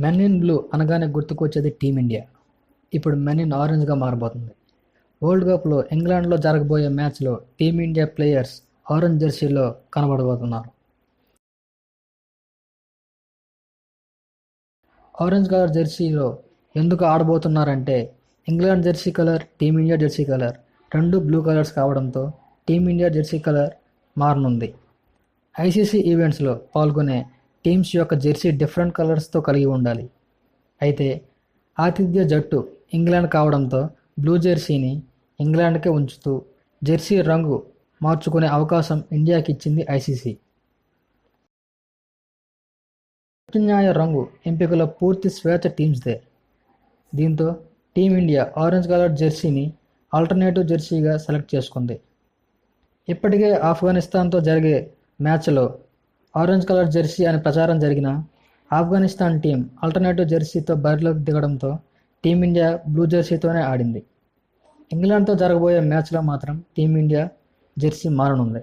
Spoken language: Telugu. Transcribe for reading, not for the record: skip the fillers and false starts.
మెన్ ఇన్ బ్లూ అనగానే గుర్తుకొచ్చేది టీమిండియా. ఇప్పుడు మెన్ ఇన్ ఆరెంజ్గా మారబోతుంది. వరల్డ్ కప్లో ఇంగ్లాండ్లో జరగబోయే మ్యాచ్లో టీమిండియా ప్లేయర్స్ ఆరెంజ్ జెర్సీలో కనబడబోతున్నారు. ఆరెంజ్ కలర్ జెర్సీలో ఎందుకు ఆడబోతున్నారంటే England jersey colour, team India jersey colour రెండు బ్లూ కలర్స్ కావడంతో టీమిండియా జెర్సీ కలర్ మారనుంది. ఐసీసీ ఈవెంట్స్లో పాల్గొనే టీమ్స్ యొక్క జెర్సీ డిఫరెంట్ కలర్స్తో కలిగి ఉండాలి. అయితే ఆతిథ్య జట్టు ఇంగ్లాండ్ కావడంతో బ్లూ జెర్సీని ఇంగ్లాండ్కే ఉంచుతూ జెర్సీ రంగు మార్చుకునే అవకాశం ఇండియాకి ఇచ్చింది ఐసీసీ. ప్రత్యామ్నాయ రంగు ఎంపికలో పూర్తి స్వేచ్ఛ టీమ్స్దే. దీంతో టీమిండియా ఆరెంజ్ కలర్ జెర్సీని ఆల్టర్నేటివ్ జెర్సీగా సెలెక్ట్ చేసుకుంది. ఇప్పటికే ఆఫ్ఘనిస్తాన్తో జరిగే మ్యాచ్లో ఆరెంజ్ కలర్ జెర్సీ అని ప్రచారం జరిగినా ఆఫ్ఘనిస్తాన్ టీం ఆల్టర్నేటివ్ జెర్సీతో బరిలోకి దిగడంతో టీమిండియా బ్లూ జెర్సీతోనే ఆడింది. ఇంగ్లాండ్తో జరగబోయే మ్యాచ్లో మాత్రం టీమిండియా జెర్సీ మారనుంది.